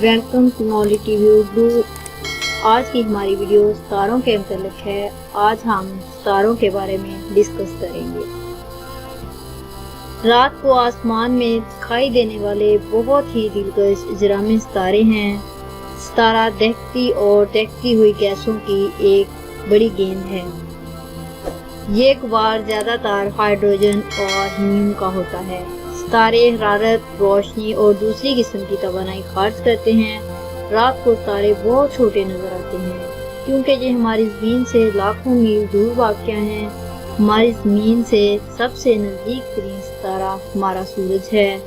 Welcome to مولی T V Urdu. آج کی ہماری ویڈیو ستاروں کے متعلق ہے۔ آج ہم ستاروں کے بارے میں ڈسکس کریں گے۔ رات کو آسمان میں دکھائی دینے والے بہت ہی دلکش اجرام ستارے ہیں۔ ستارہ دہتی اور دہتی ہوئی گیسوں کی ایک بڑی گیند ہے۔ یہ غبار زیادہ تر ہائیڈروجن اور ہیلیم کا ہوتا ہے۔ ستارے حرارت، روشنی اور دوسری قسم کی توانائی خارج کرتے ہیں۔ رات کو ستارے بہت چھوٹے نظر آتے ہیں کیونکہ یہ ہماری زمین سے لاکھوں میل دور واقع ہیں۔ ہماری زمین سے سب سے نزدیک ترین ستارہ ہمارا سورج ہے۔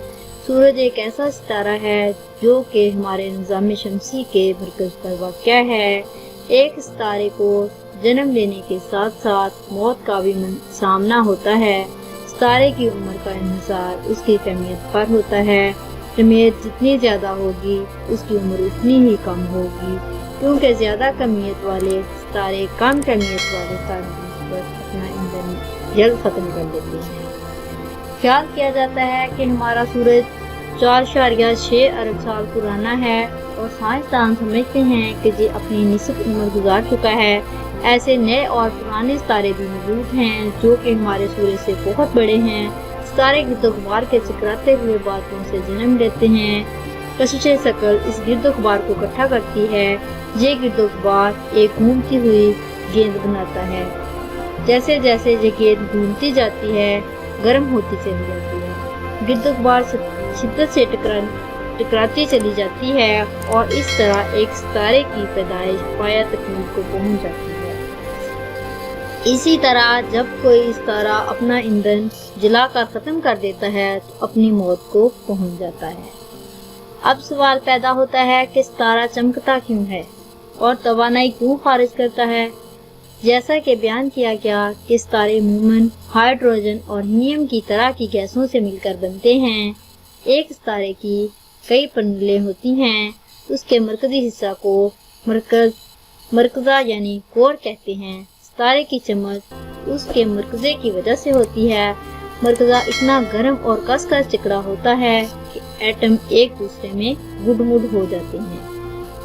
سورج ایک ایسا ستارہ ہے جو کہ ہمارے نظام شمسی کے مرکز پر واقع ہے۔ ایک ستارے کو جنم لینے کے ساتھ ساتھ موت کا بھی سامنا ہوتا ہے۔ ستارے کی عمر کا انحصار اس کی کمیت پر ہوتا ہے۔ کمیت جتنی زیادہ ہوگی اس کی عمر اتنی ہی کم ہوگی، کیونکہ زیادہ کمیت والے ستارے کم کمیت والے ستاروں پر اپنا ایندھن جلد ختم کر دیتے ہیں۔ خیال کیا جاتا ہے کہ ہمارا سورج 4.6 ارب سال پرانا ہے اور سائنسدان سمجھتے ہیں کہ یہ اپنی نصف عمر گزار چکا ہے۔ ایسے نئے اور پرانے ستارے بھی موجود ہیں جو کہ ہمارے سورج سے بہت بڑے ہیں۔ ستارے گرد و غبار کے چکراتے ہوئے بادلوں سے جنم لیتے ہیں۔ کشش ثقل اس گرد و غبار کو اکٹھا کرتی ہے۔ یہ گرد و غبار ایک گھومتی ہوئی گیند بناتا ہے۔ جیسے جیسے یہ گیند گھومتی جاتی ہے، گرم ہوتی چلی جاتی ہے۔ گرد و غبار شدت سے ٹکراتی چلی جاتی ہے اور اس طرح ایک ستارے کی پیدائش پایہ تکمیل کو پہنچ جاتی ہے۔ اسی طرح جب کوئی ستارہ اپنا ایندھن جلا کر ختم کر دیتا ہے تو اپنی موت کو پہنچ جاتا ہے۔ اب سوال پیدا ہوتا ہے کہ ستارہ چمکتا کیوں ہے اور توانائی کیوں خارج کرتا ہے؟ جیسا کہ بیان کیا گیا کہ ستارے عموماً ہائیڈروجن اور ہیلیم کی طرح کی گیسوں سے مل کر بنتے ہیں۔ ایک ستارے کی کئی پنڈلیں ہوتی ہیں۔ اس کے مرکزی حصہ کو مرکزہ یعنی کور کہتے ہیں۔ ستارے کی چمک اس کے مرکزے کی وجہ سے ہوتی ہے۔ مرکزہ اتنا گرم اور کس کس چکڑا ہوتا ہے کہ ایٹم ایک دوسرے میں گڈ مڈ ہو جاتے ہیں۔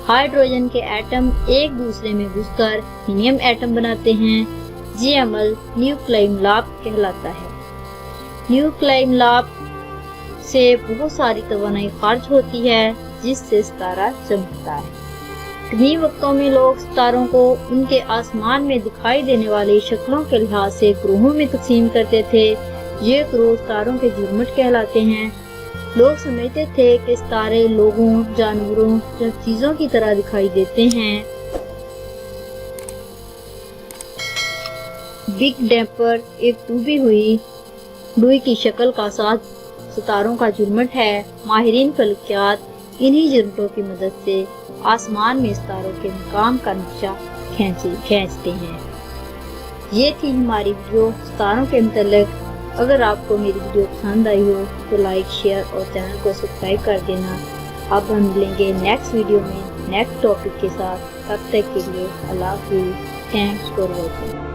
ہائیڈروجن کے ایٹم ایک دوسرے میں گھس کر ہیلیم ایٹم بناتے ہیں۔ یہ عمل نیوکلیائی ملاپ کہلاتا ہے۔ نیوکلیائی ملاپ سے بہت ساری توانائی خارج ہوتی ہے جس سے ستارہ چمکتا ہے۔ قدیم وقتوں میں لوگ ستاروں کو ان کے آسمان میں دکھائی دینے والی شکلوں کے لحاظ سے گروہوں میں تقسیم کرتے تھے۔ یہ گروہ ستاروں کے جھرمٹ کہلاتے ہیں۔ لوگ سمجھتے تھے کہ ستارے لوگوں، جانوروں یا چیزوں کی طرح دکھائی دیتے ہیں۔ بگ ڈپر ایک ڈوبی ہوئی لوئی کی شکل کا ساتھ ستاروں کا جھرمٹ ہے۔ ماہرین فلکیات انہی جھرمٹوں کی مدد سے آسمان میں ستاروں کے مقام کا نقشہ کھینچتے ہیں۔ یہ تھی ہماری ویڈیو ستاروں کے متعلق۔ اگر آپ کو میری ویڈیو پسند آئی ہو تو لائک، شیئر اور چینل کو سبسکرائب کر دینا۔ اب ہم ملیں گے نیکسٹ ویڈیو میں نیکسٹ ٹاپک کے ساتھ۔ تب تک کے لیے اللہ حافظ۔ Thanks for watching.